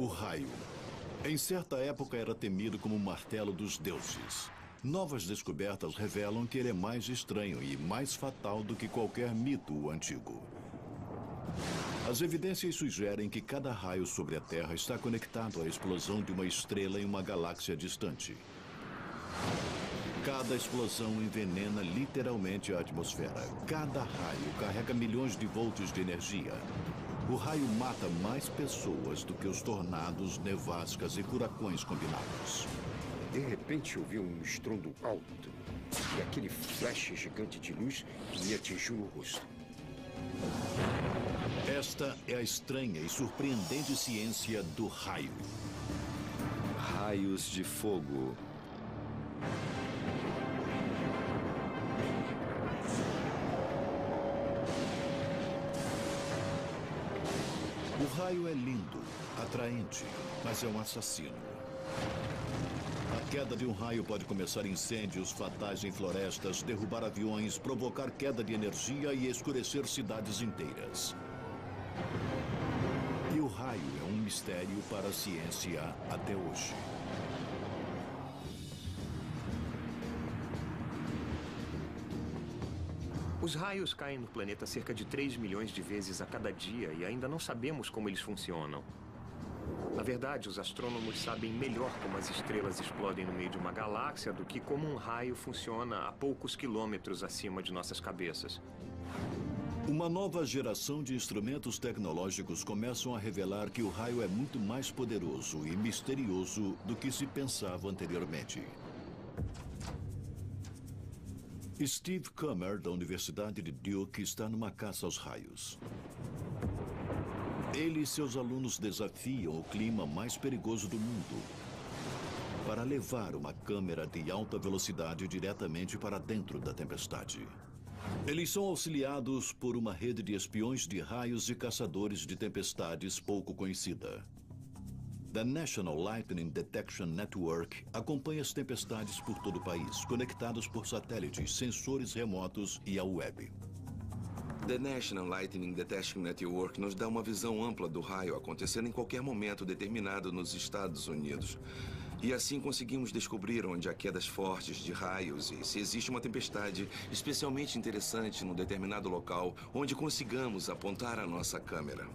raio. Em certa época era temido como o martelo dos deuses. Novas descobertas revelam que ele é mais estranho e mais fatal do que qualquer mito antigo. As evidências sugerem que cada raio sobre a Terra está conectado à explosão de uma estrela em uma galáxia distante. Cada explosão envenena literalmente a atmosfera. Cada raio carrega milhões de volts de energia. O raio mata mais pessoas do que os tornados, nevascas e furacões combinados. De repente ouvi um estrondo alto e aquele flash gigante de luz me atingiu no rosto. Esta é a estranha e surpreendente ciência do raio. Raios de fogo. O raio é lindo, atraente, mas é um assassino. A queda de um raio pode começar incêndios fatais em florestas, derrubar aviões, provocar queda de energia e escurecer cidades inteiras. E o raio é um mistério para a ciência até hoje. Os raios caem no planeta cerca de 3 milhões de vezes a cada dia e ainda não sabemos como eles funcionam. Na verdade, os astrônomos sabem melhor como as estrelas explodem no meio de uma galáxia do que como um raio funciona a poucos quilômetros acima de nossas cabeças. Uma nova geração de instrumentos tecnológicos começam a revelar que o raio é muito mais poderoso e misterioso do que se pensava anteriormente. Steve Kummer, da Universidade de Duke, está numa caça aos raios. Ele e seus alunos desafiam o clima mais perigoso do mundo para levar uma câmera de alta velocidade diretamente para dentro da tempestade. Eles são auxiliados por uma rede de espiões de raios e caçadores de tempestades pouco conhecida. The National Lightning Detection Network acompanha as tempestades por todo o país, conectados por satélites, sensores remotos e a web. The National Lightning Detection Network nos dá uma visão ampla do raio acontecendo em qualquer momento determinado nos Estados Unidos. E assim conseguimos descobrir onde há quedas fortes de raios e se existe uma tempestade especialmente interessante num determinado local onde consigamos apontar a nossa câmera.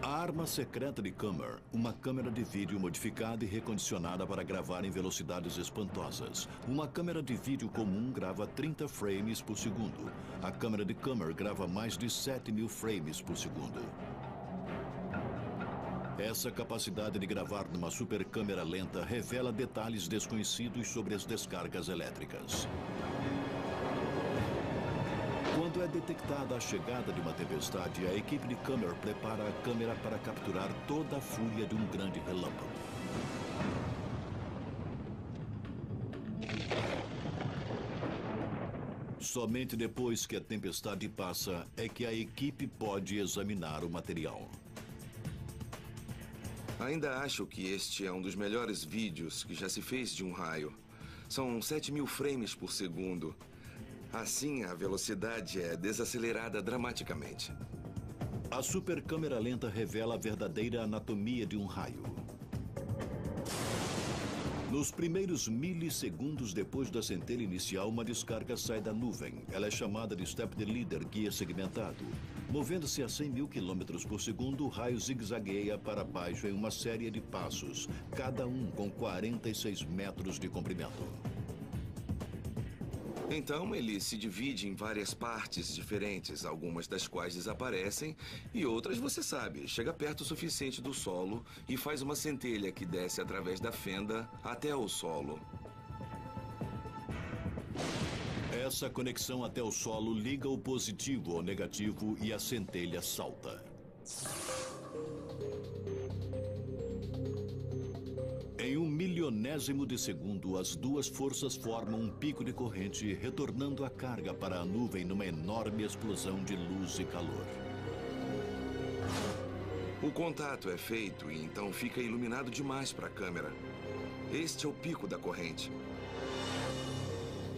A arma secreta de Kummer, uma câmera de vídeo modificada e recondicionada para gravar em velocidades espantosas. Uma câmera de vídeo comum grava 30 frames por segundo. A câmera de Kummer grava mais de 7.000 frames por segundo. Essa capacidade de gravar numa supercâmera lenta revela detalhes desconhecidos sobre as descargas elétricas. Quando é detectada a chegada de uma tempestade, a equipe de Kummer prepara a câmera para capturar toda a fúria de um grande relâmpago. Somente depois que a tempestade passa é que a equipe pode examinar o material. Ainda acho que este é um dos melhores vídeos que já se fez de um raio. São 7.000 frames por segundo. Assim, a velocidade é desacelerada dramaticamente. A supercâmera lenta revela a verdadeira anatomia de um raio. Nos primeiros milissegundos depois da centelha inicial, uma descarga sai da nuvem. Ela é chamada de Step the Leader, guia segmentado. Movendo-se a 100.000 km por segundo, o raio zigue-zagueia para baixo em uma série de passos, cada um com 46 metros de comprimento. Então, ele se divide em várias partes diferentes, algumas das quais desaparecem e outras, você sabe, chega perto o suficiente do solo e faz uma centelha que desce através da fenda até o solo. Essa conexão até o solo liga o positivo ao negativo e a centelha salta. Em 1/1000º de segundo, as duas forças formam um pico de corrente, retornando a carga para a nuvem numa enorme explosão de luz e calor. O contato é feito e então fica iluminado demais para a câmera. Este é o pico da corrente.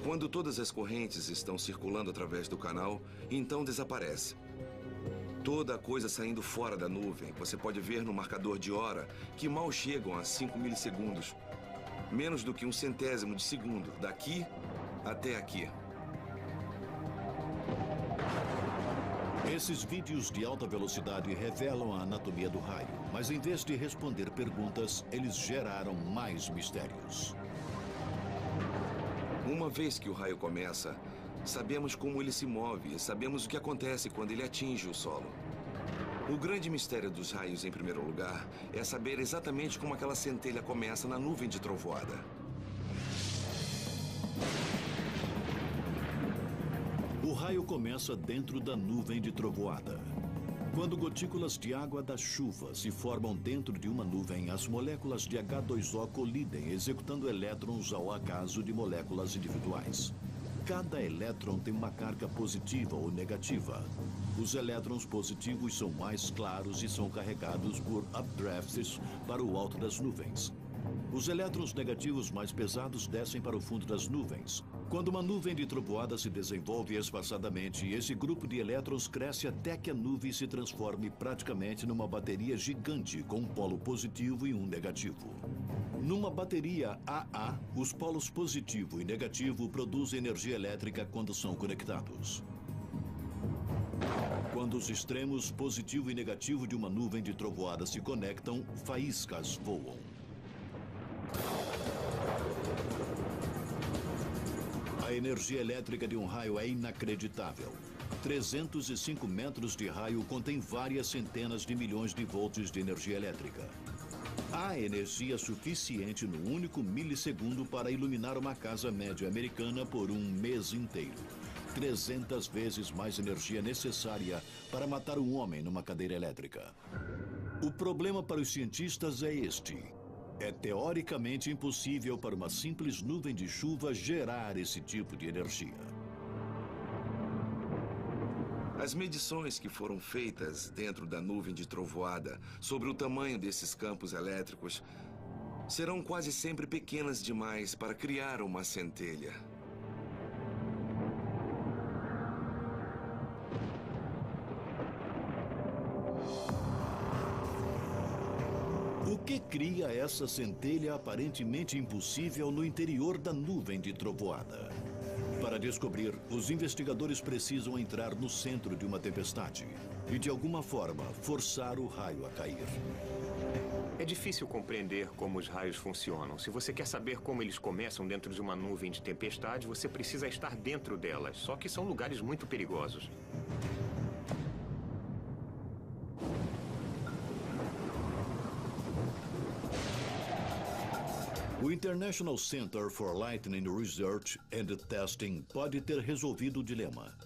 Quando todas as correntes estão circulando através do canal, então desaparece. Toda a coisa saindo fora da nuvem, você pode ver no marcador de hora que mal chegam a 5 milissegundos. Menos do que 1/100º de segundo, daqui até aqui. Esses vídeos de alta velocidade revelam a anatomia do raio, mas em vez de responder perguntas, eles geraram mais mistérios. Uma vez que o raio começa, sabemos como ele se move e sabemos o que acontece quando ele atinge o solo. O grande mistério dos raios, em primeiro lugar, é saber exatamente como aquela centelha começa na nuvem de trovoada. O raio começa dentro da nuvem de trovoada. Quando gotículas de água da chuva se formam dentro de uma nuvem, as moléculas de H2O colidem, executando elétrons ao acaso de moléculas individuais. Cada elétron tem uma carga positiva ou negativa. Os elétrons positivos são mais claros e são carregados por updrafts para o alto das nuvens. Os elétrons negativos mais pesados descem para o fundo das nuvens. Quando uma nuvem de trovoada se desenvolve espaçadamente, esse grupo de elétrons cresce até que a nuvem se transforme praticamente numa bateria gigante com um polo positivo e um negativo. Numa bateria AA, os polos positivo e negativo produzem energia elétrica quando são conectados. Quando os extremos positivo e negativo de uma nuvem de trovoada se conectam, faíscas voam. A energia elétrica de um raio é inacreditável. 305 metros de raio contém várias centenas de milhões de volts de energia elétrica. Há energia suficiente no único milissegundo para iluminar uma casa média americana por um mês inteiro. 300 vezes mais energia necessária para matar um homem numa cadeira elétrica. O problema para os cientistas é este. É teoricamente impossível para uma simples nuvem de chuva gerar esse tipo de energia. As medições que foram feitas dentro da nuvem de trovoada sobre o tamanho desses campos elétricos serão quase sempre pequenas demais para criar uma centelha. O que cria essa centelha aparentemente impossível no interior da nuvem de trovoada? Para descobrir, os investigadores precisam entrar no centro de uma tempestade e, de alguma forma, forçar o raio a cair. É difícil compreender como os raios funcionam. Se você quer saber como eles começam dentro de uma nuvem de tempestade, você precisa estar dentro delas. Só que são lugares muito perigosos. O International Center for Lightning Research and Testing pode ter resolvido o dilema.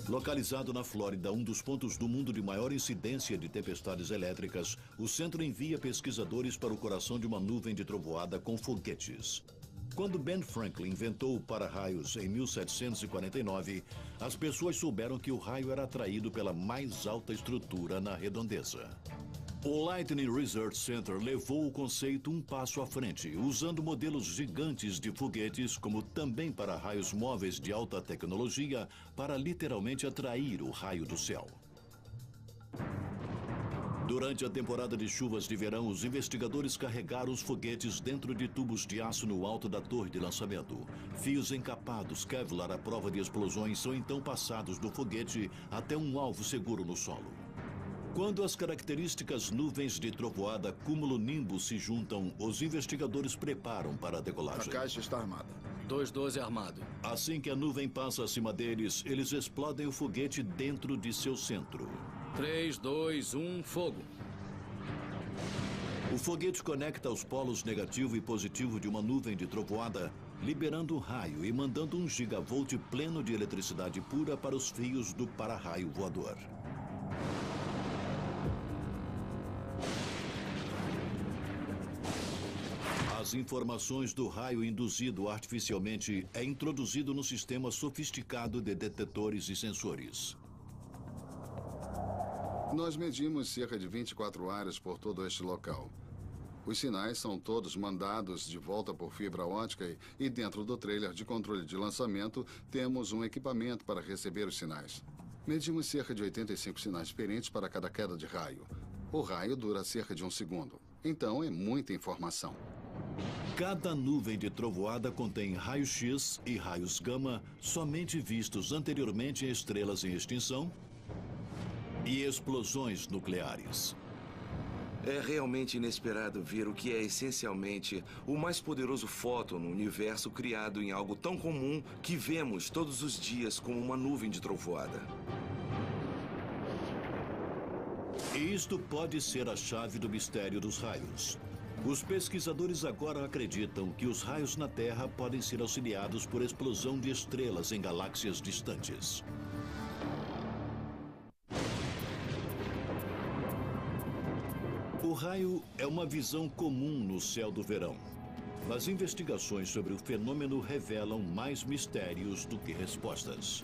Localizado na Flórida, um dos pontos do mundo de maior incidência de tempestades elétricas, o centro envia pesquisadores para o coração de uma nuvem de trovoada com foguetes. Quando Ben Franklin inventou o para-raios em 1749, as pessoas souberam que o raio era atraído pela mais alta estrutura na redondeza. O Lightning Research Center levou o conceito um passo à frente, usando modelos gigantes de foguetes como também para raios móveis de alta tecnologia para literalmente atrair o raio do céu. Durante a temporada de chuvas de verão, os investigadores carregaram os foguetes dentro de tubos de aço no alto da torre de lançamento. Fios encapados Kevlar à prova de explosões são então passados do foguete até um alvo seguro no solo. Quando as características nuvens de trovoada cúmulo-nimbus se juntam, os investigadores preparam para a decolagem. A caixa está armada. 212 armado. Assim que a nuvem passa acima deles, eles explodem o foguete dentro de seu centro. 3, 2, 1, fogo. O foguete conecta os polos negativo e positivo de uma nuvem de trovoada, liberando um raio e mandando 1 gigavolt pleno de eletricidade pura para os fios do para-raio voador. As informações do raio induzido artificialmente é introduzido no sistema sofisticado de detetores e sensores. Nós medimos cerca de 24 áreas por todo este local. Os sinais são todos mandados de volta por fibra ótica e dentro do trailer de controle de lançamento temos um equipamento para receber os sinais. Medimos cerca de 85 sinais diferentes para cada queda de raio. O raio dura cerca de 1 segundo. Então é muita informação. Cada nuvem de trovoada contém raios-x e raios gama somente vistos anteriormente em estrelas em extinção e explosões nucleares. É realmente inesperado ver o que é essencialmente o mais poderoso fóton no universo criado em algo tão comum que vemos todos os dias como uma nuvem de trovoada. E isto pode ser a chave do mistério dos raios. Os pesquisadores agora acreditam que os raios na Terra podem ser auxiliados por explosão de estrelas em galáxias distantes. O raio é uma visão comum no céu do verão. Mas investigações sobre o fenômeno revelam mais mistérios do que respostas.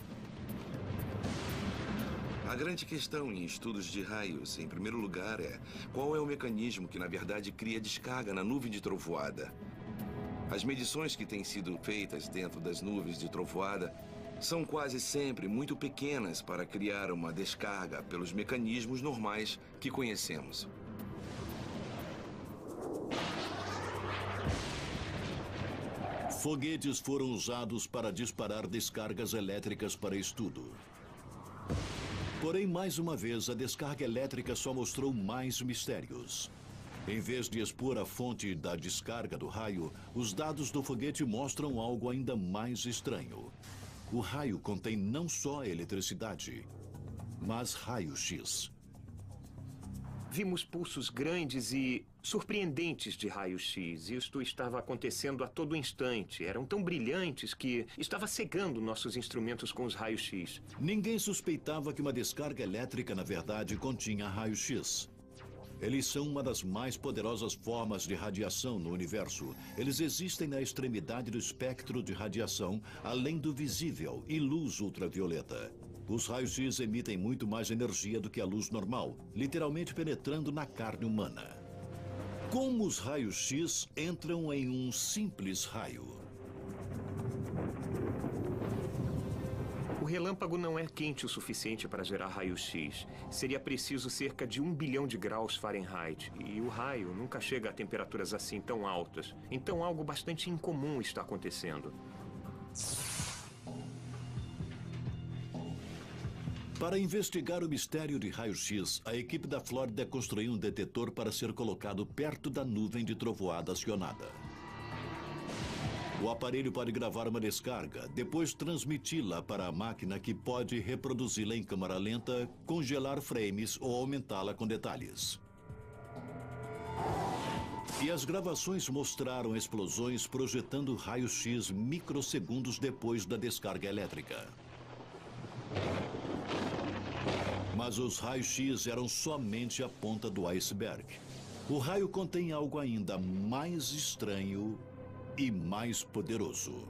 A grande questão em estudos de raios, em primeiro lugar, é qual é o mecanismo que, na verdade, cria descarga na nuvem de trovoada. As medições que têm sido feitas dentro das nuvens de trovoada são quase sempre muito pequenas para criar uma descarga pelos mecanismos normais que conhecemos. Foguetes foram usados para disparar descargas elétricas para estudo. Porém, mais uma vez, a descarga elétrica só mostrou mais mistérios. Em vez de expor a fonte da descarga do raio, os dados do foguete mostram algo ainda mais estranho. O raio contém não só eletricidade, mas raio-x. Vimos pulsos grandes e surpreendentes de raios-x. Isto estava acontecendo a todo instante. Eram tão brilhantes que estava cegando nossos instrumentos com os raios-x. Ninguém suspeitava que uma descarga elétrica, na verdade, continha raios-x. Eles são uma das mais poderosas formas de radiação no universo. Eles existem na extremidade do espectro de radiação, além do visível e luz ultravioleta. Os raios-x emitem muito mais energia do que a luz normal, literalmente penetrando na carne humana. Como os raios-x entram em um simples raio? O relâmpago não é quente o suficiente para gerar raio-x. Seria preciso cerca de 1 bilhão de graus Fahrenheit. E o raio nunca chega a temperaturas assim tão altas. Então algo bastante incomum está acontecendo. Para investigar o mistério de raio-x, a equipe da Flórida construiu um detetor para ser colocado perto da nuvem de trovoada acionada. O aparelho pode gravar uma descarga, depois transmiti-la para a máquina que pode reproduzi-la em câmera lenta, congelar frames ou aumentá-la com detalhes. E as gravações mostraram explosões projetando raios-x microsegundos depois da descarga elétrica. Mas os raios-x eram somente a ponta do iceberg. O raio contém algo ainda mais estranho e mais poderoso.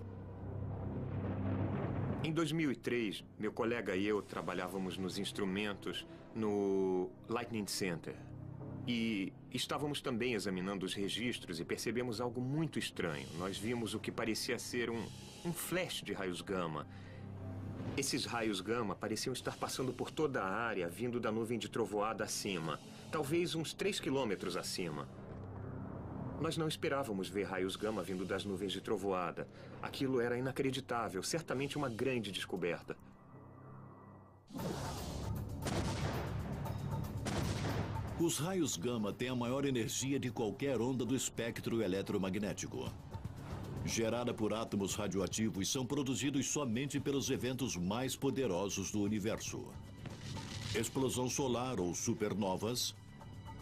Em 2003, meu colega e eu trabalhávamos nos instrumentos no Lightning Center. E estávamos também examinando os registros e percebemos algo muito estranho. Nós vimos o que parecia ser um flash de raios gama. Esses raios gama pareciam estar passando por toda a área, vindo da nuvem de trovoada acima. Talvez uns 3 quilômetros acima. Nós não esperávamos ver raios gama vindo das nuvens de trovoada. Aquilo era inacreditável, certamente uma grande descoberta. Os raios gama têm a maior energia de qualquer onda do espectro eletromagnético. Gerada por átomos radioativos, são produzidos somente pelos eventos mais poderosos do universo. Explosão solar ou supernovas,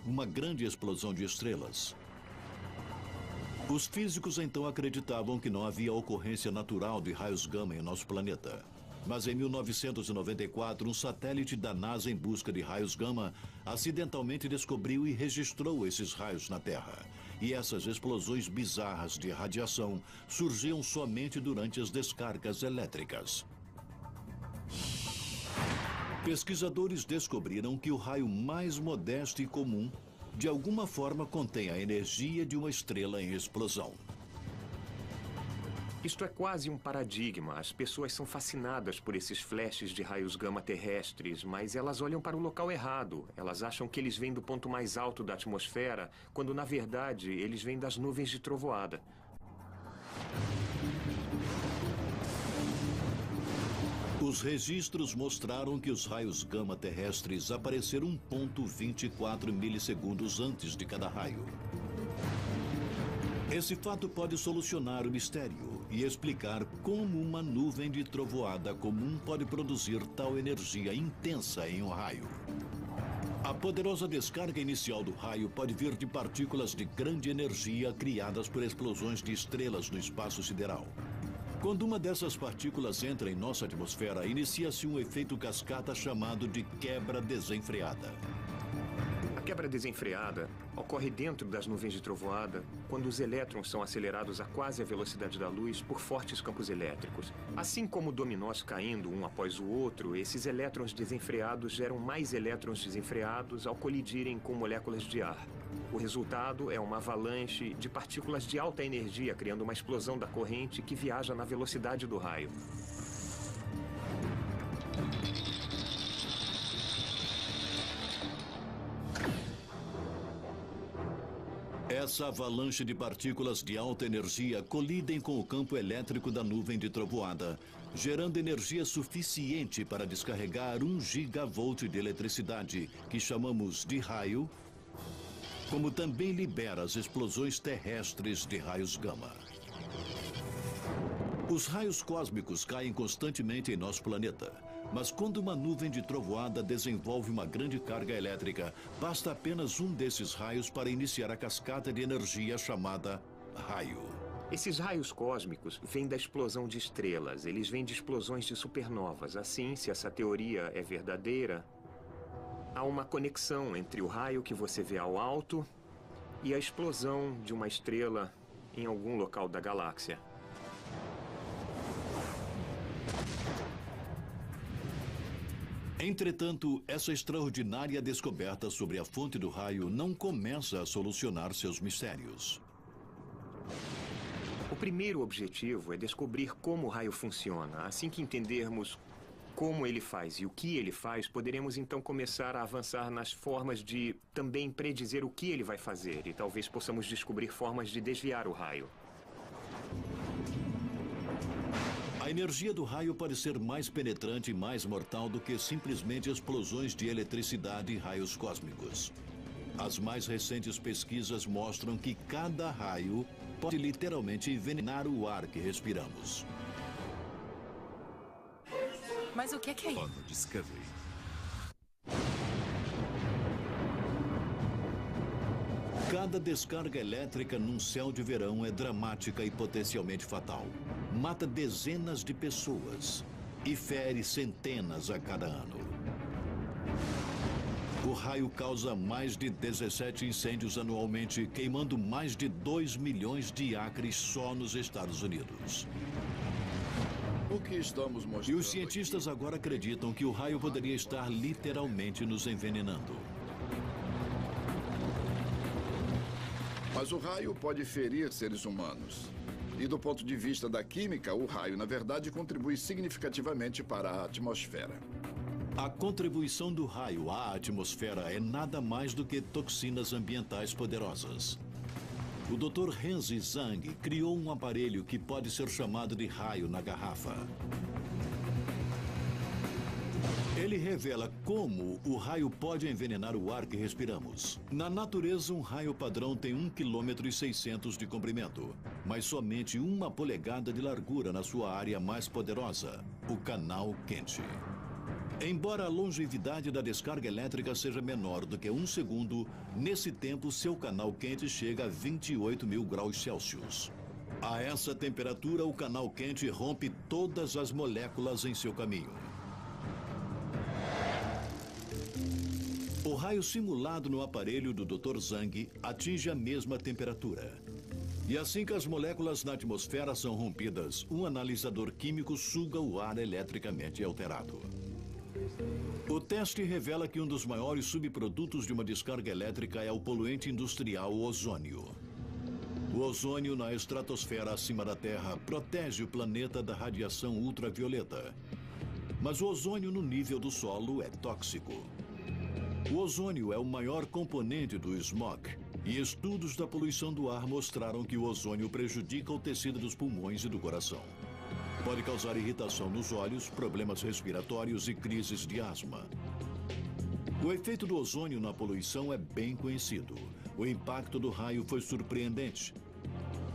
uma grande explosão de estrelas. Os físicos então acreditavam que não havia ocorrência natural de raios gama em nosso planeta. Mas em 1994, um satélite da NASA em busca de raios gama acidentalmente descobriu e registrou esses raios na Terra. E essas explosões bizarras de radiação surgiam somente durante as descargas elétricas. Pesquisadores descobriram que o raio mais modesto e comum de alguma forma contém a energia de uma estrela em explosão. Isto é quase um paradigma. As pessoas são fascinadas por esses flashes de raios gama terrestres, mas elas olham para o local errado. Elas acham que eles vêm do ponto mais alto da atmosfera, quando na verdade eles vêm das nuvens de trovoada. Os registros mostraram que os raios gama terrestres apareceram 1,24 milissegundos antes de cada raio. Esse fato pode solucionar o mistério e explicar como uma nuvem de trovoada comum pode produzir tal energia intensa em um raio. A poderosa descarga inicial do raio pode vir de partículas de grande energia criadas por explosões de estrelas no espaço sideral. Quando uma dessas partículas entra em nossa atmosfera, inicia-se um efeito cascata chamado de quebra desenfreada. A quebra desenfreada ocorre dentro das nuvens de trovoada quando os elétrons são acelerados a quase a velocidade da luz por fortes campos elétricos. Assim como dominós caindo um após o outro, esses elétrons desenfreados geram mais elétrons desenfreados ao colidirem com moléculas de ar. O resultado é uma avalanche de partículas de alta energia, criando uma explosão da corrente que viaja na velocidade do raio. Essa avalanche de partículas de alta energia colidem com o campo elétrico da nuvem de trovoada, gerando energia suficiente para descarregar 1 gigavolt de eletricidade, que chamamos de raio, como também libera as explosões terrestres de raios gama. Os raios cósmicos caem constantemente em nosso planeta. Mas quando uma nuvem de trovoada desenvolve uma grande carga elétrica, basta apenas um desses raios para iniciar a cascata de energia chamada raio. Esses raios cósmicos vêm da explosão de estrelas. Eles vêm de explosões de supernovas. Assim, se essa teoria é verdadeira, há uma conexão entre o raio que você vê ao alto e a explosão de uma estrela em algum local da galáxia. Entretanto, essa extraordinária descoberta sobre a fonte do raio não começa a solucionar seus mistérios. O primeiro objetivo é descobrir como o raio funciona. Assim que entendermos como ele faz e o que ele faz, poderemos então começar a avançar nas formas de também predizer o que ele vai fazer. E talvez possamos descobrir formas de desviar o raio. A energia do raio pode ser mais penetrante e mais mortal do que simplesmente explosões de eletricidade e raios cósmicos. As mais recentes pesquisas mostram que cada raio pode literalmente envenenar o ar que respiramos. Mas o que é isso? Discovery. Cada descarga elétrica num céu de verão é dramática e potencialmente fatal. Mata dezenas de pessoas e fere centenas a cada ano. O raio causa mais de 17 incêndios anualmente, queimando mais de 2 milhões de acres só nos Estados Unidos. O que estamos mostrando? E os cientistas agora acreditam que o raio poderia estar literalmente nos envenenando. Mas o raio pode ferir seres humanos. E do ponto de vista da química, o raio, na verdade, contribui significativamente para a atmosfera. A contribuição do raio à atmosfera é nada mais do que toxinas ambientais poderosas. O Dr. Renzi Zhang criou um aparelho que pode ser chamado de raio na garrafa. Ele revela como o raio pode envenenar o ar que respiramos. Na natureza, um raio padrão tem 1,6 km de comprimento, mas somente 1 polegada de largura na sua área mais poderosa, o canal quente. Embora a longevidade da descarga elétrica seja menor do que 1 segundo, nesse tempo seu canal quente chega a 28 mil graus Celsius. A essa temperatura, o canal quente rompe todas as moléculas em seu caminho. O raio simulado no aparelho do Dr. Zhang atinge a mesma temperatura. E assim que as moléculas na atmosfera são rompidas, um analisador químico suga o ar eletricamente alterado. O teste revela que um dos maiores subprodutos de uma descarga elétrica é o poluente industrial ozônio. O ozônio na estratosfera acima da Terra protege o planeta da radiação ultravioleta. Mas o ozônio no nível do solo é tóxico. O ozônio é o maior componente do smog, e estudos da poluição do ar mostraram que o ozônio prejudica o tecido dos pulmões e do coração. Pode causar irritação nos olhos, problemas respiratórios e crises de asma. O efeito do ozônio na poluição é bem conhecido. O impacto do raio foi surpreendente.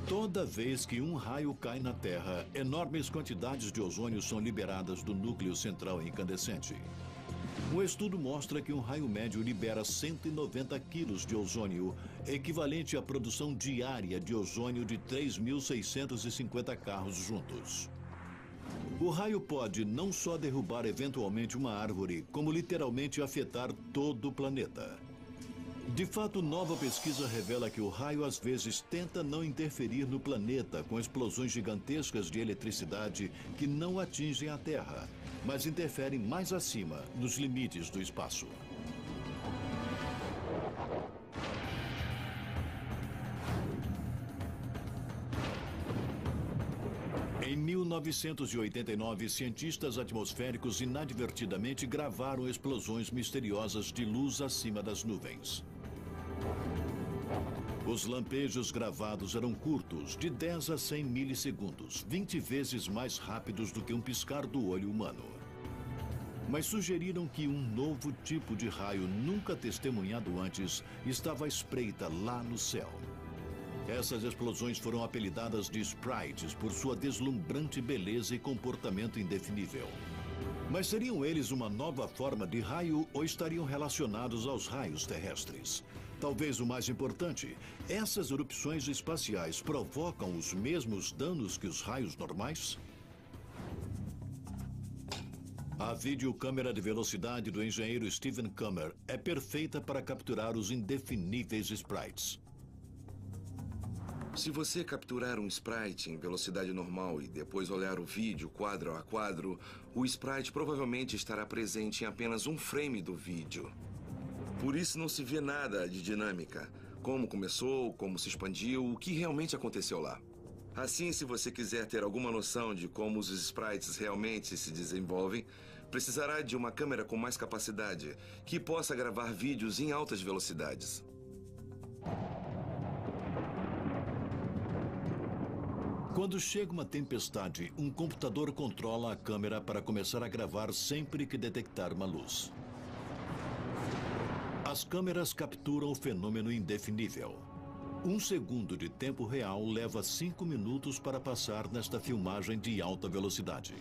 Toda vez que um raio cai na Terra, enormes quantidades de ozônio são liberadas do núcleo central incandescente. Um estudo mostra que um raio médio libera 190 quilos de ozônio, equivalente à produção diária de ozônio de 3.650 carros juntos. O raio pode não só derrubar eventualmente uma árvore, como literalmente afetar todo o planeta. De fato, nova pesquisa revela que o raio às vezes tenta não interferir no planeta com explosões gigantescas de eletricidade que não atingem a Terra, mas interferem mais acima, nos limites do espaço. Em 1989, cientistas atmosféricos inadvertidamente gravaram explosões misteriosas de luz acima das nuvens. Os lampejos gravados eram curtos, de 10 a 100 milissegundos, 20 vezes mais rápidos do que um piscar do olho humano. Mas sugeriram que um novo tipo de raio nunca testemunhado antes estava à espreita lá no céu. Essas explosões foram apelidadas de sprites por sua deslumbrante beleza e comportamento indefinível. Mas seriam eles uma nova forma de raio ou estariam relacionados aos raios terrestres? Talvez o mais importante, essas erupções espaciais provocam os mesmos danos que os raios normais? A videocâmera de velocidade do engenheiro Stephen Kummer é perfeita para capturar os indefiníveis sprites. Se você capturar um sprite em velocidade normal e depois olhar o vídeo quadro a quadro, o sprite provavelmente estará presente em apenas um frame do vídeo. Por isso não se vê nada de dinâmica. Como começou, como se expandiu, o que realmente aconteceu lá. Assim, se você quiser ter alguma noção de como os sprites realmente se desenvolvem, precisará de uma câmera com mais capacidade, que possa gravar vídeos em altas velocidades. Quando chega uma tempestade, um computador controla a câmera para começar a gravar sempre que detectar uma luz. As câmeras capturam o fenômeno indefinível. 1 segundo de tempo real leva 5 minutos para passar nesta filmagem de alta velocidade.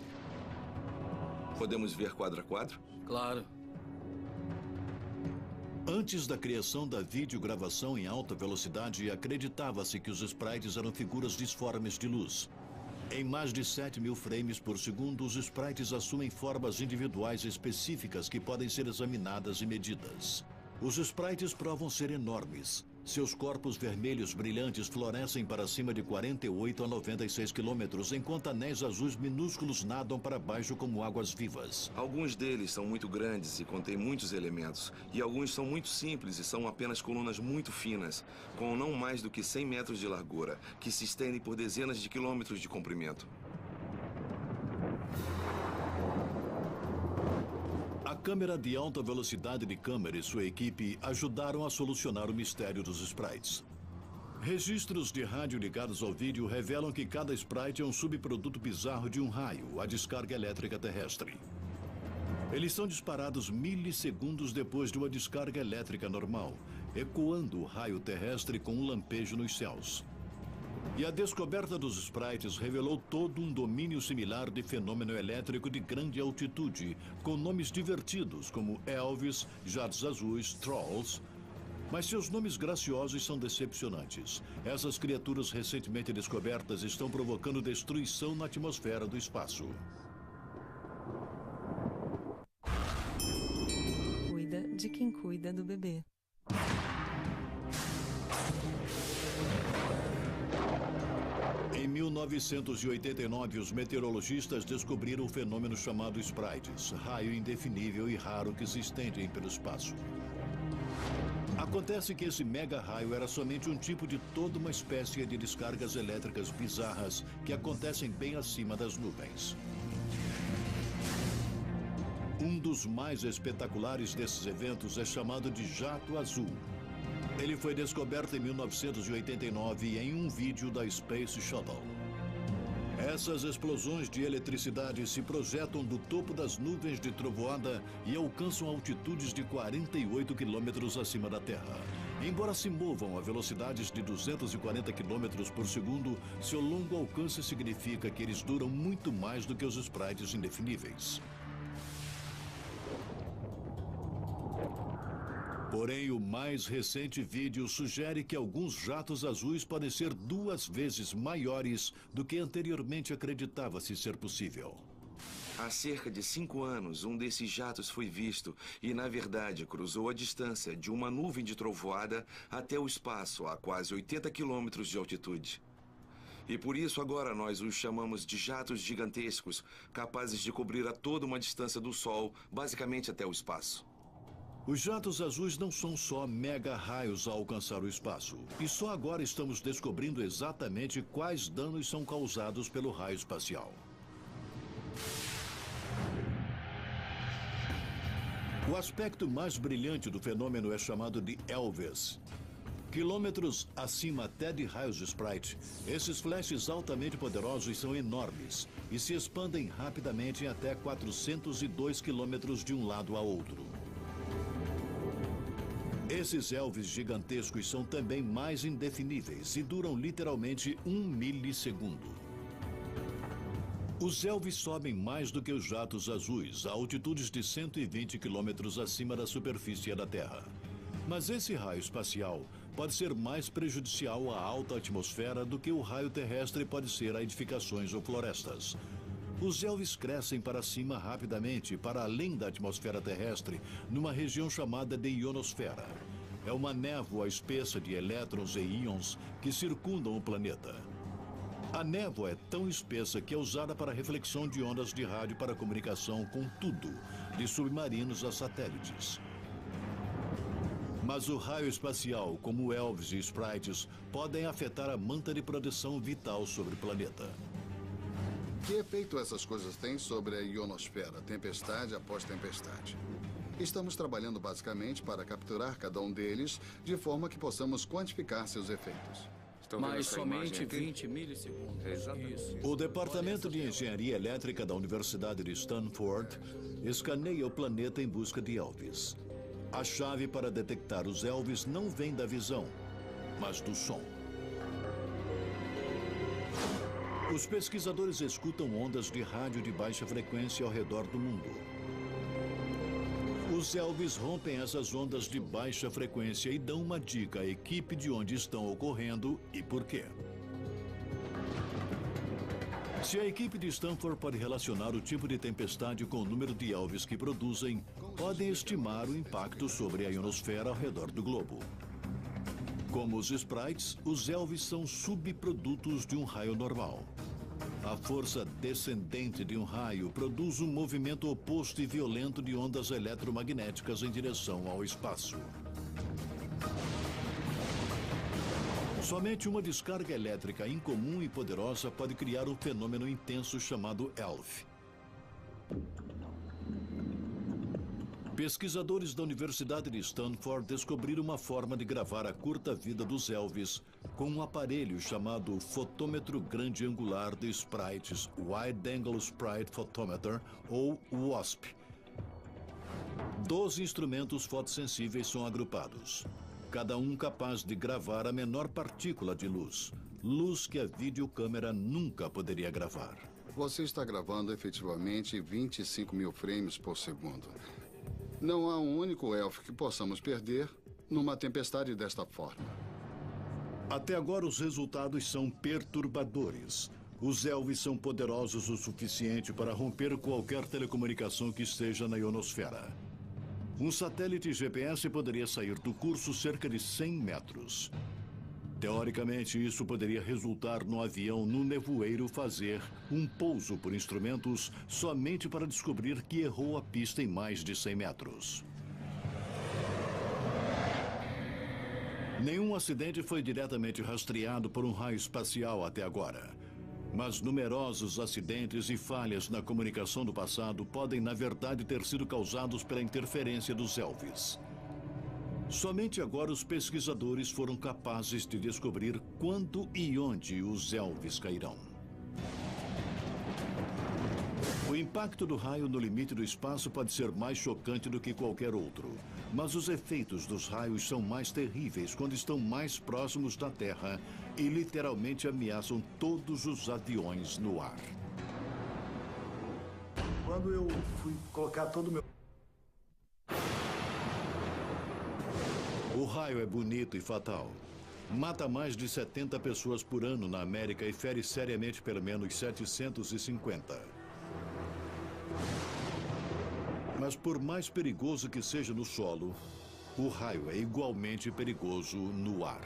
Podemos ver quadro a quadro? Claro. Antes da criação da videogravação em alta velocidade, acreditava-se que os sprites eram figuras disformes de luz. Em mais de 7.000 frames por segundo, os sprites assumem formas individuais específicas que podem ser examinadas e medidas. Os sprites provam ser enormes. Seus corpos vermelhos brilhantes florescem para cima de 48 a 96 quilômetros, enquanto anéis azuis minúsculos nadam para baixo como águas vivas. Alguns deles são muito grandes e contêm muitos elementos, e alguns são muito simples e são apenas colunas muito finas, com não mais do que 100 metros de largura, que se estendem por dezenas de quilômetros de comprimento. A câmera de alta velocidade de Kummer e sua equipe ajudaram a solucionar o mistério dos sprites. Registros de rádio ligados ao vídeo revelam que cada sprite é um subproduto bizarro de um raio, a descarga elétrica terrestre. Eles são disparados milissegundos depois de uma descarga elétrica normal, ecoando o raio terrestre com um lampejo nos céus. E a descoberta dos sprites revelou todo um domínio similar de fenômeno elétrico de grande altitude, com nomes divertidos como Elvis, Jatos Azuis, Trolls. Mas seus nomes graciosos são decepcionantes. Essas criaturas recentemente descobertas estão provocando destruição na atmosfera do espaço. Cuida de quem cuida do bebê. Em Em 1989, os meteorologistas descobriram o fenômeno chamado sprites, raio indefinível e raro que se estendem pelo espaço. Acontece que esse mega-raio era somente um tipo de toda uma espécie de descargas elétricas bizarras que acontecem bem acima das nuvens. Um dos mais espetaculares desses eventos é chamado de jato azul. Ele foi descoberto em 1989 em um vídeo da Space Shuttle. Essas explosões de eletricidade se projetam do topo das nuvens de trovoada e alcançam altitudes de 48 quilômetros acima da Terra. Embora se movam a velocidades de 240 quilômetros por segundo, seu longo alcance significa que eles duram muito mais do que os sprites indefiníveis. Porém, o mais recente vídeo sugere que alguns jatos azuis podem ser 2 vezes maiores do que anteriormente acreditava-se ser possível. Há cerca de 5 anos, um desses jatos foi visto e, na verdade, cruzou a distância de uma nuvem de trovoada até o espaço, a quase 80 quilômetros de altitude. E por isso agora nós os chamamos de jatos gigantescos, capazes de cobrir a toda uma distância do Sol, basicamente até o espaço. Os jatos azuis não são só mega-raios a alcançar o espaço. E só agora estamos descobrindo exatamente quais danos são causados pelo raio espacial. O aspecto mais brilhante do fenômeno é chamado de Elvis. Quilômetros acima até de raios Sprite, esses flashes altamente poderosos são enormes e se expandem rapidamente em até 402 quilômetros de um lado a outro. Esses Elvis gigantescos são também mais indefiníveis e duram literalmente 1 milissegundo. Os Elvis sobem mais do que os jatos azuis, a altitudes de 120 quilômetros acima da superfície da Terra. Mas esse raio espacial pode ser mais prejudicial à alta atmosfera do que o raio terrestre pode ser a edificações ou florestas. Os Elvis crescem para cima rapidamente, para além da atmosfera terrestre, numa região chamada de ionosfera. É uma névoa espessa de elétrons e íons que circundam o planeta. A névoa é tão espessa que é usada para reflexão de ondas de rádio para comunicação com tudo, de submarinos a satélites. Mas o raio espacial, como Elvis e Sprites, podem afetar a manta de proteção vital sobre o planeta. Que efeito essas coisas têm sobre a ionosfera, tempestade após tempestade? Estamos trabalhando basicamente para capturar cada um deles, de forma que possamos quantificar seus efeitos. Mas somente 20 milissegundos. Exatamente. O Departamento de Engenharia Elétrica da Universidade de Stanford escaneia o planeta em busca de Elvis. A chave para detectar os Elvis não vem da visão, mas do som. Os pesquisadores escutam ondas de rádio de baixa frequência ao redor do mundo. Os Elvis rompem essas ondas de baixa frequência e dão uma dica à equipe de onde estão ocorrendo e por quê. Se a equipe de Stanford pode relacionar o tipo de tempestade com o número de Elvis que produzem, podem estimar o impacto sobre a ionosfera ao redor do globo. Como os Sprites, os Elvis são subprodutos de um raio normal. A força descendente de um raio produz um movimento oposto e violento de ondas eletromagnéticas em direção ao espaço. Somente uma descarga elétrica incomum e poderosa pode criar um fenômeno intenso chamado ELF. Pesquisadores da Universidade de Stanford descobriram uma forma de gravar a curta vida dos Elvis com um aparelho chamado Fotômetro Grande Angular de Sprites, Wide Angle Sprite Photometer, ou WASP. 12 instrumentos fotossensíveis são agrupados, cada um capaz de gravar a menor partícula de luz, luz que a videocâmera nunca poderia gravar. Você está gravando efetivamente 25 mil frames por segundo. Não há um único elfo que possamos perder numa tempestade desta forma. Até agora, os resultados são perturbadores. Os Elvis são poderosos o suficiente para romper qualquer telecomunicação que esteja na ionosfera. Um satélite GPS poderia sair do curso cerca de 100 metros. Teoricamente, isso poderia resultar no avião no nevoeiro fazer um pouso por instrumentos somente para descobrir que errou a pista em mais de 100 metros. Nenhum acidente foi diretamente rastreado por um raio espacial até agora. Mas numerosos acidentes e falhas na comunicação do passado podem, na verdade, ter sido causados pela interferência dos Elvis. Somente agora os pesquisadores foram capazes de descobrir quando e onde os Elvis cairão. O impacto do raio no limite do espaço pode ser mais chocante do que qualquer outro, mas os efeitos dos raios são mais terríveis quando estão mais próximos da Terra e literalmente ameaçam todos os aviões no ar. Quando eu fui colocar todo o meu... O raio é bonito e fatal. Mata mais de 70 pessoas por ano na América e fere seriamente pelo menos 750. Mas por mais perigoso que seja no solo, o raio é igualmente perigoso no ar.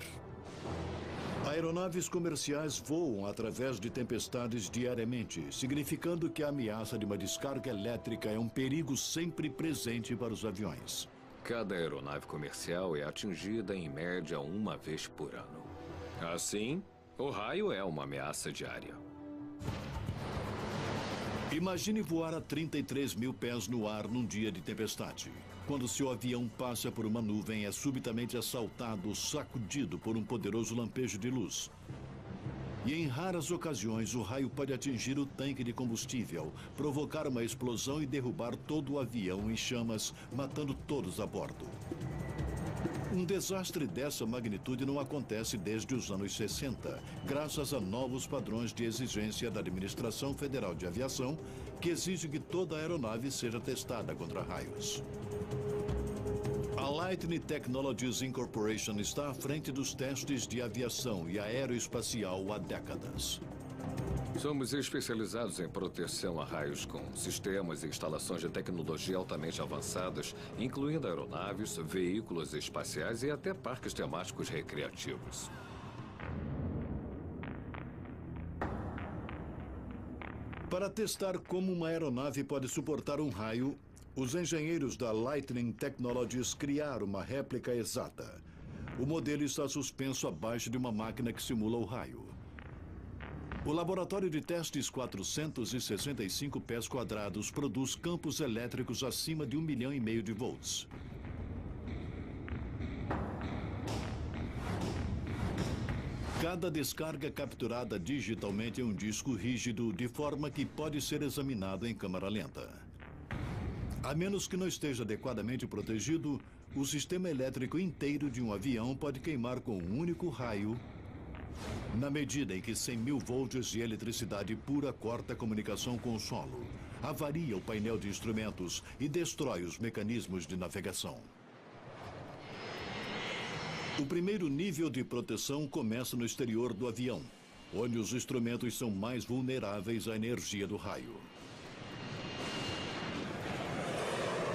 Aeronaves comerciais voam através de tempestades diariamente, significando que a ameaça de uma descarga elétrica é um perigo sempre presente para os aviões. Cada aeronave comercial é atingida em média uma vez por ano. Assim, o raio é uma ameaça diária. Imagine voar a 33 mil pés no ar num dia de tempestade. Quando seu avião passa por uma nuvem, é subitamente assaltado ou sacudido por um poderoso lampejo de luz. E em raras ocasiões, o raio pode atingir o tanque de combustível, provocar uma explosão e derrubar todo o avião em chamas, matando todos a bordo. Um desastre dessa magnitude não acontece desde os anos 60, graças a novos padrões de exigência da Administração Federal de Aviação, que exige que toda aeronave seja testada contra raios. A Lightning Technologies Incorporation está à frente dos testes de aviação e aeroespacial há décadas. Somos especializados em proteção a raios com sistemas e instalações de tecnologia altamente avançadas, incluindo aeronaves, veículos espaciais e até parques temáticos recreativos. Para testar como uma aeronave pode suportar um raio, os engenheiros da Lightning Technologies criaram uma réplica exata. O modelo está suspenso abaixo de uma máquina que simula o raio. O laboratório de testes 465 pés quadrados produz campos elétricos acima de 1,5 milhão de volts. Cada descarga capturada digitalmente em um disco rígido, de forma que pode ser examinado em câmera lenta. A menos que não esteja adequadamente protegido, o sistema elétrico inteiro de um avião pode queimar com um único raio, na medida em que 100 mil volts de eletricidade pura corta a comunicação com o solo, avaria o painel de instrumentos e destrói os mecanismos de navegação. O primeiro nível de proteção começa no exterior do avião, onde os instrumentos são mais vulneráveis à energia do raio.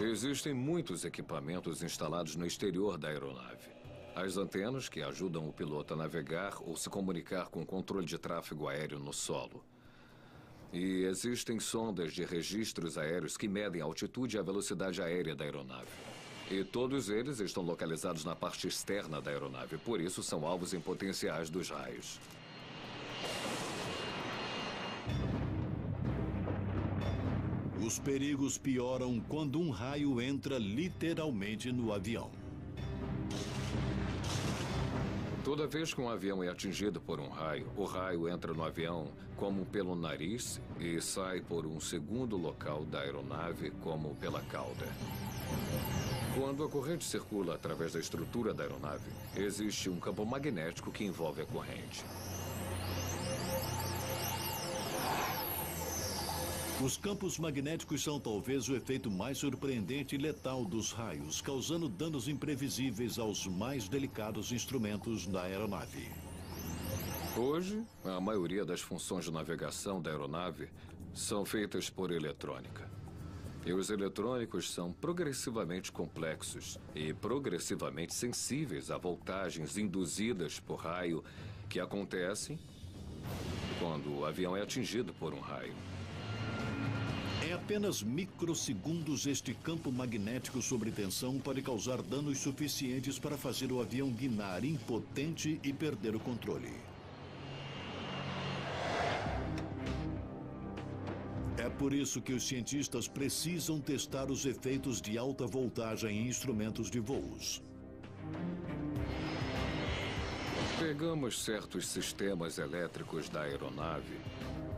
Existem muitos equipamentos instalados no exterior da aeronave. As antenas que ajudam o piloto a navegar ou se comunicar com o controle de tráfego aéreo no solo. E existem sondas de registros aéreos que medem a altitude e a velocidade aérea da aeronave. E todos eles estão localizados na parte externa da aeronave, por isso são alvos em potenciais dos raios. Os perigos pioram quando um raio entra literalmente no avião. Toda vez que um avião é atingido por um raio, o raio entra no avião como pelo nariz e sai por um segundo local da aeronave como pela cauda. Quando a corrente circula através da estrutura da aeronave, existe um campo magnético que envolve a corrente. Os campos magnéticos são talvez o efeito mais surpreendente e letal dos raios, causando danos imprevisíveis aos mais delicados instrumentos da aeronave. Hoje, a maioria das funções de navegação da aeronave são feitas por eletrônica. E os eletrônicos são progressivamente complexos e progressivamente sensíveis a voltagens induzidas por raio que acontecem quando o avião é atingido por um raio. Em apenas microsegundos, este campo magnético sobre tensão pode causar danos suficientes para fazer o avião guinar impotente e perder o controle. É por isso que os cientistas precisam testar os efeitos de alta voltagem em instrumentos de voos. Pegamos certos sistemas elétricos da aeronave,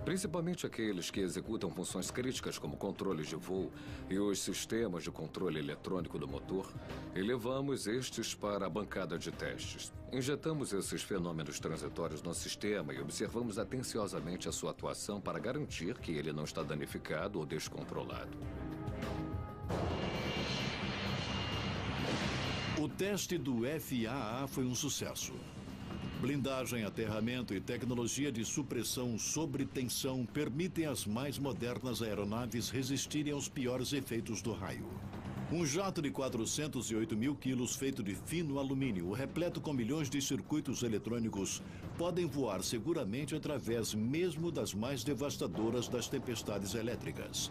principalmente aqueles que executam funções críticas como controles de voo e os sistemas de controle eletrônico do motor, e levamos estes para a bancada de testes. Injetamos esses fenômenos transitórios no sistema e observamos atenciosamente a sua atuação para garantir que ele não está danificado ou descontrolado. O teste do FAA foi um sucesso. Blindagem, aterramento e tecnologia de supressão sobre tensão permitem às mais modernas aeronaves resistirem aos piores efeitos do raio. Um jato de 408 mil quilos feito de fino alumínio, repleto com milhões de circuitos eletrônicos, podem voar seguramente através mesmo das mais devastadoras das tempestades elétricas.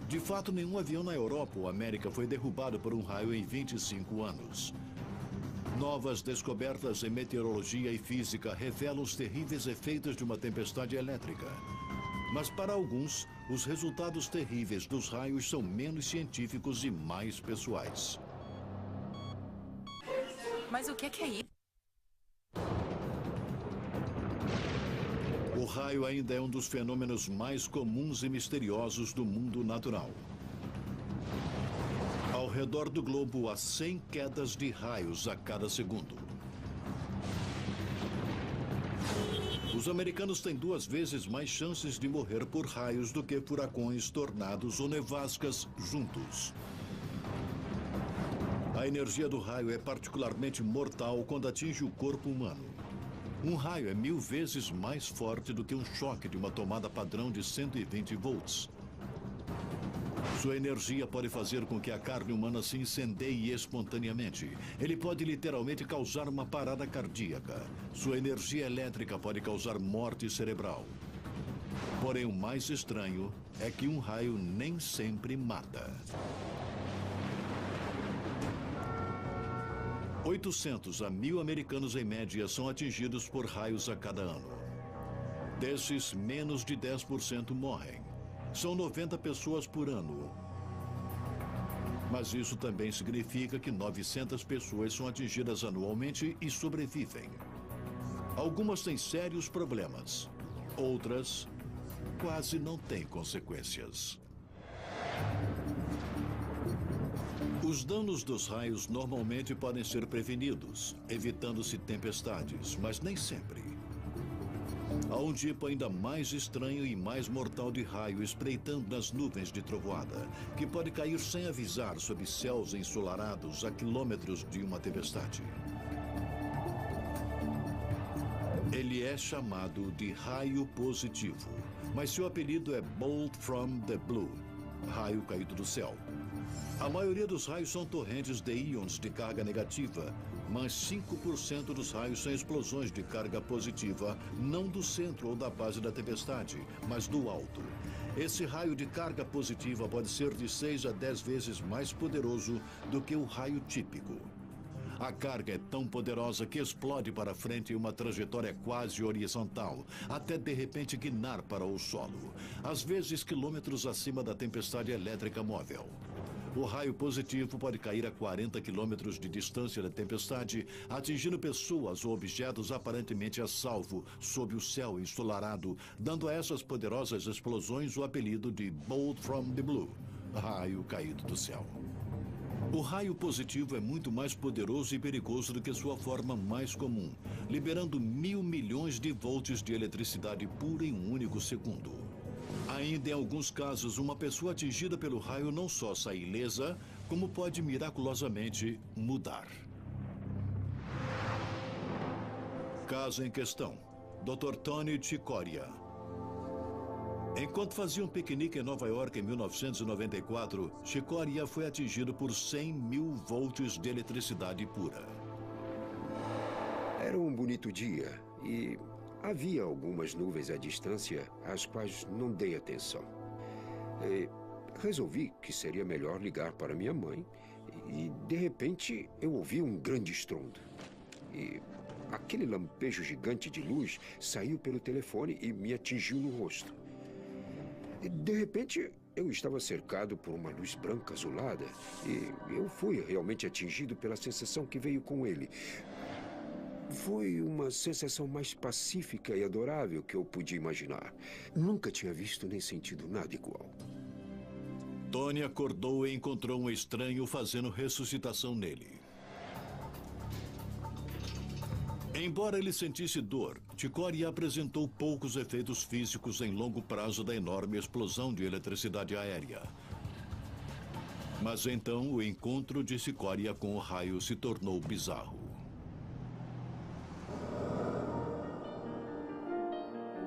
De fato, nenhum avião na Europa ou América foi derrubado por um raio em 25 anos. Novas descobertas em meteorologia e física revelam os terríveis efeitos de uma tempestade elétrica. Mas para alguns, os resultados terríveis dos raios são menos científicos e mais pessoais. Mas o que é isso? O raio ainda é um dos fenômenos mais comuns e misteriosos do mundo natural. Ao redor do globo, há 100 quedas de raios a cada segundo. Os americanos têm 2 vezes mais chances de morrer por raios do que furacões, tornados ou nevascas juntos. A energia do raio é particularmente mortal quando atinge o corpo humano. Um raio é 1000 vezes mais forte do que um choque de uma tomada padrão de 120 volts. Sua energia pode fazer com que a carne humana se incendeie espontaneamente. Ele pode literalmente causar uma parada cardíaca. Sua energia elétrica pode causar morte cerebral. Porém, o mais estranho é que um raio nem sempre mata. 800 a 1000 americanos em média são atingidos por raios a cada ano. Desses, menos de 10% morrem. São 90 pessoas por ano. Mas isso também significa que 900 pessoas são atingidas anualmente e sobrevivem. Algumas têm sérios problemas. Outras quase não têm consequências. Os danos dos raios normalmente podem ser prevenidos, evitando-se tempestades, mas nem sempre. Há um tipo ainda mais estranho e mais mortal de raio espreitando nas nuvens de trovoada, que pode cair sem avisar sob céus ensolarados a quilômetros de uma tempestade. Ele é chamado de raio positivo, mas seu apelido é Bolt from the Blue, raio caído do céu. A maioria dos raios são torrentes de íons de carga negativa, mas 5% dos raios são explosões de carga positiva, não do centro ou da base da tempestade, mas do alto. Esse raio de carga positiva pode ser de 6 a 10 vezes mais poderoso do que o raio típico. A carga é tão poderosa que explode para frente em uma trajetória quase horizontal, até de repente guinar para o solo, às vezes quilômetros acima da tempestade elétrica móvel. O raio positivo pode cair a 40 quilômetros de distância da tempestade, atingindo pessoas ou objetos aparentemente a salvo sob o céu ensolarado, dando a essas poderosas explosões o apelido de Bolt from the Blue, raio caído do céu. O raio positivo é muito mais poderoso e perigoso do que sua forma mais comum, liberando 1000 milhões de volts de eletricidade pura em um único segundo. Ainda em alguns casos, uma pessoa atingida pelo raio não só sai ilesa, como pode miraculosamente mudar. Caso em questão, Dr. Tony Chicoria. Enquanto fazia um piquenique em Nova York em 1994, Sikoria foi atingido por 100 mil volts de eletricidade pura. Era um bonito dia e havia algumas nuvens à distância às quais não dei atenção. Resolvi que seria melhor ligar para minha mãe e, de repente, eu ouvi um grande estrondo. E aquele lampejo gigante de luz saiu pelo telefone e me atingiu no rosto. E, de repente, eu estava cercado por uma luz branca azulada e eu fui realmente atingido pela sensação que veio com ele. Foi uma sensação mais pacífica e adorável que eu podia imaginar. Nunca tinha visto nem sentido nada igual. Tony acordou e encontrou um estranho fazendo ressuscitação nele. Embora ele sentisse dor, Sikoria apresentou poucos efeitos físicos em longo prazo da enorme explosão de eletricidade aérea. Mas então o encontro de Sikoria com o raio se tornou bizarro.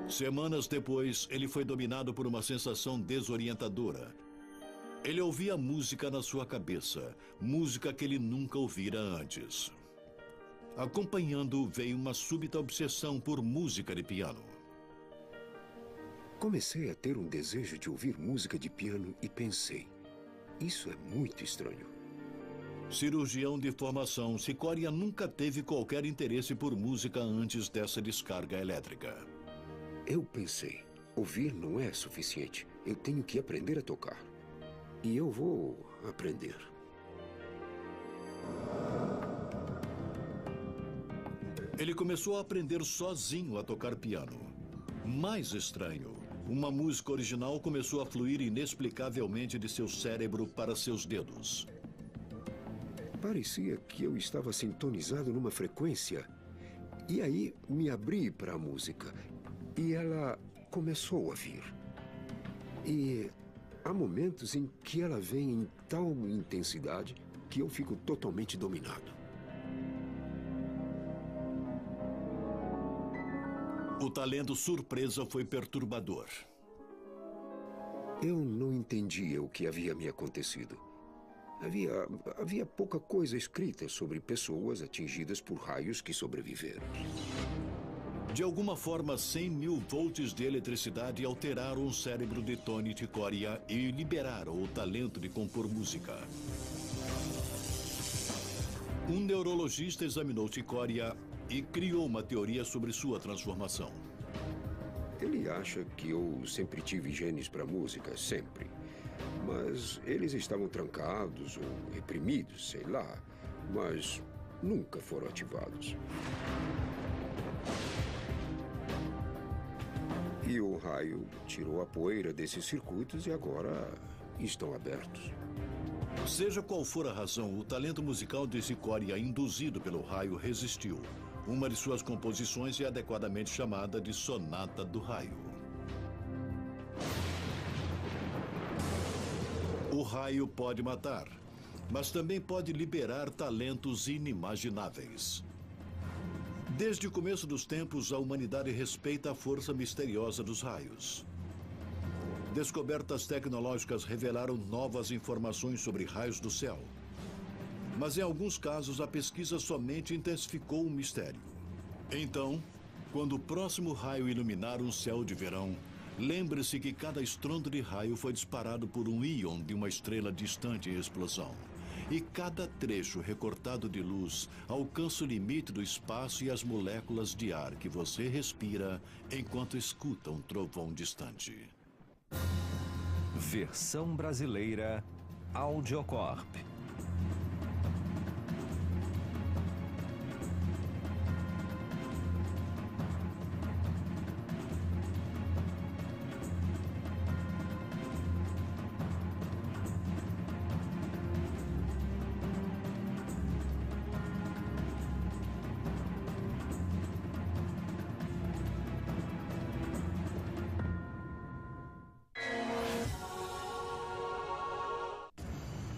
Semanas depois, ele foi dominado por uma sensação desorientadora. Ele ouvia música na sua cabeça, música que ele nunca ouvira antes. Acompanhando, veio uma súbita obsessão por música de piano. Comecei a ter um desejo de ouvir música de piano e pensei, isso é muito estranho. Cirurgião de formação, Sikoria nunca teve qualquer interesse por música antes dessa descarga elétrica. Eu pensei, ouvir não é suficiente. Eu tenho que aprender a tocar. E eu vou aprender. Ele começou a aprender sozinho a tocar piano. Mais estranho, uma música original começou a fluir inexplicavelmente de seu cérebro para seus dedos. Parecia que eu estava sintonizado numa frequência. E aí me abri para a música. E ela começou a vir. E há momentos em que ela vem em tal intensidade que eu fico totalmente dominado. O talento surpresa foi perturbador. Eu não entendia o que havia me acontecido. Havia pouca coisa escrita sobre pessoas atingidas por raios que sobreviveram. De alguma forma, 100 mil volts de eletricidade alteraram o cérebro de Tony Sikoria e liberaram o talento de compor música. Um neurologista examinou Sikoria e criou uma teoria sobre sua transformação. Ele acha que eu sempre tive genes para música, sempre. Mas eles estavam trancados ou reprimidos, sei lá. Mas nunca foram ativados. E o raio tirou a poeira desses circuitos e agora estão abertos. Seja qual for a razão, o talento musical de Sikoria induzido pelo raio resistiu. Uma de suas composições é adequadamente chamada de Sonata do Raio. O raio pode matar, mas também pode liberar talentos inimagináveis. Desde o começo dos tempos, a humanidade respeita a força misteriosa dos raios. Descobertas tecnológicas revelaram novas informações sobre raios do céu. Mas em alguns casos, a pesquisa somente intensificou o mistério. Então, quando o próximo raio iluminar um céu de verão, lembre-se que cada estrondo de raio foi disparado por um íon de uma estrela distante em explosão. E cada trecho recortado de luz alcança o limite do espaço e as moléculas de ar que você respira enquanto escuta um trovão distante. Versão brasileira Audiocorp.